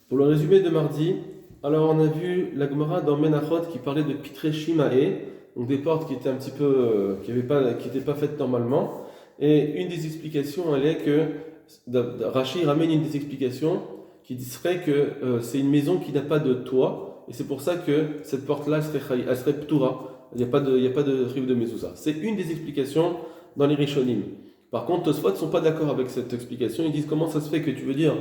Pour le résumé de mardi, alors on a vu la Gemara dans Menachot qui parlait de Pitre Shimae, donc des portes qui étaient un petit peu, qui n'étaient pas faites normalement. Et une des explications, elle est que Rashi ramène une des explications qui serait que c'est une maison qui n'a pas de toit, et c'est pour ça que cette porte-là elle serait ptura. Il n'y a pas de rive de mezouza. C'est une des explications dans les Rishonim. Par contre, Tosfot ne sont pas d'accord avec cette explication. Ils disent comment ça se fait que tu veux dire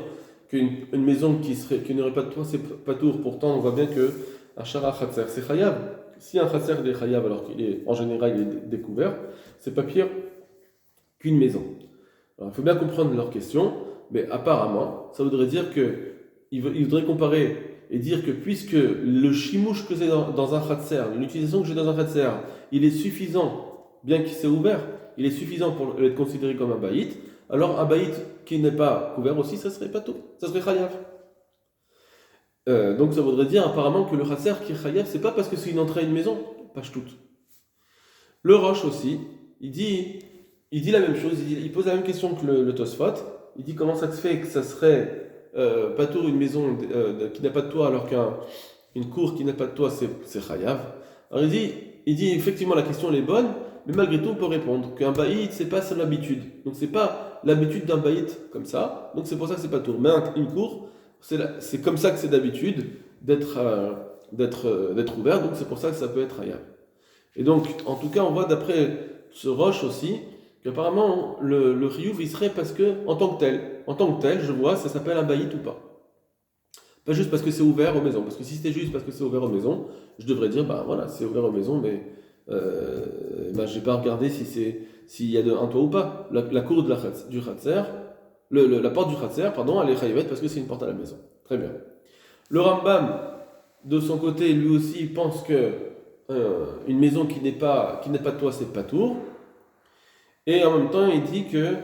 qu'une maison qui n'aurait pas de toit, c'est pas tour. Pourtant, on voit bien que un shara khatser, c'est chayav. Si un khatser est chayav, alors qu'il est en général il est découvert, c'est pas pire qu'une maison. Alors, il faut bien comprendre leur question, mais apparemment, ça voudrait dire que il voudrait comparer et dire que puisque le chimouche que j'ai dans un khatser, l'utilisation que j'ai dans un khatser, il est suffisant, bien qu'il s'est ouvert, il est suffisant pour être considéré comme un baït, alors un baït qui n'est pas couvert aussi, ça serait pas tout, ça serait chayav. Donc ça voudrait dire apparemment que le khatser qui est chayav, c'est pas parce que c'est une entrée à une maison, pas toute. Le Roche aussi, il dit la même chose, il pose la même question que le Tosfot, il dit comment ça se fait que ça serait pas tour une maison qui n'a pas de toit alors qu'une cour qui n'a pas de toit c'est chayav. Alors il dit effectivement la question elle est bonne, mais malgré tout on peut répondre qu'un baït c'est pas son habitude, donc c'est pas l'habitude d'un baït comme ça, donc c'est pour ça que c'est pas tour. Mais une cour c'est comme ça que c'est d'habitude d'être ouvert, donc c'est pour ça que ça peut être chayav. Et donc en tout cas on voit d'après ce Roche aussi qu'apparemment le Riyuv il serait parce que en tant que tel, je vois, ça s'appelle un baït ou pas. Pas juste parce que c'est ouvert aux maisons, parce que si c'était juste parce que c'est ouvert aux maisons, je devrais dire, bah voilà, c'est ouvert aux maisons, mais je vais pas regarder s'il y a un toit ou pas. La cour du Khatser, la porte du Khatser, pardon, elle est chayavet parce que c'est une porte à la maison. Très bien. Le Rambam, de son côté, lui aussi, pense que une maison qui n'a pas de toit, c'est pas tour. Et en même temps, il dit que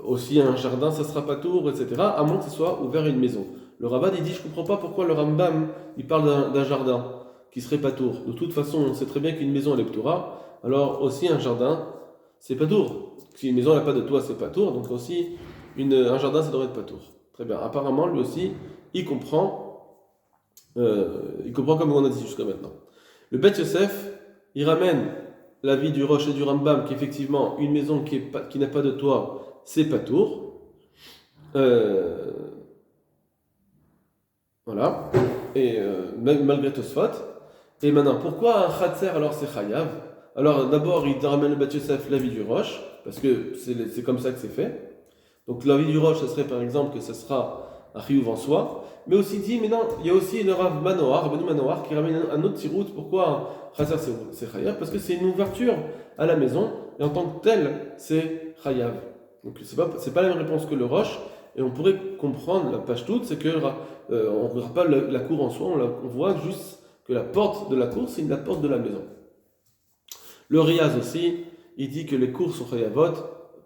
aussi un jardin, ça sera pas tour, etc. À moins que ce soit ouvert à une maison. Le Ravad, il dit, je comprends pas pourquoi le Rambam, il parle d'un jardin qui serait pas tour. De toute façon, on sait très bien qu'une maison, elle est ptoura. Alors aussi un jardin, c'est pas tour. Si une maison n'a pas de toit, c'est pas tour. Donc aussi, un jardin, ça devrait être pas tour. Très bien. Apparemment, lui aussi, il comprend comme on a dit jusqu'à maintenant. Le Bet Yosef, il ramène l'avis du Roche et du Rambam qu'effectivement une maison qui n'a pas de toit, c'est pas tour. Voilà. Et malgré Tosfot. Et maintenant, pourquoi un Khatser alors c'est Chayav? Alors d'abord, il ramène le Bet Yosef l'avis du Roche, parce que c'est comme ça que c'est fait. Donc l'avis du Roche, ce serait par exemple que ce sera un Chiyuv en soi. Mais aussi dit, mais non, il y a aussi le Rav Manoar, Rabbeinu Manoar, qui ramène un autre tirout. Pourquoi un Khatser c'est Chayav? Parce que c'est une ouverture à la maison, et en tant que tel, c'est Chayav. Donc c'est pas la même réponse que le Roche, et on pourrait comprendre la page toute, c'est que on ne regarde pas la cour en soi, on voit juste que la porte de la cour, c'est la porte de la maison. Le Riyaz aussi, il dit que les cours sont Chayavot,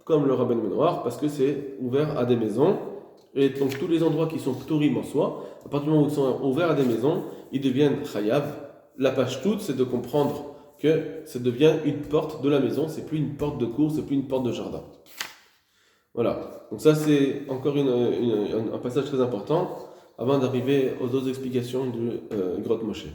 comme le Rabbeinu Manoar, parce que c'est ouvert à des maisons. Et donc tous les endroits qui sont Ptorim en soi, à partir du moment où ils sont ouverts à des maisons, ils deviennent Chayav. La page toute, c'est de comprendre que ça devient une porte de la maison, c'est plus une porte de cour, c'est plus une porte de jardin. Voilà. Donc ça c'est encore un passage très important avant d'arriver aux autres explications du Grotte Moshe.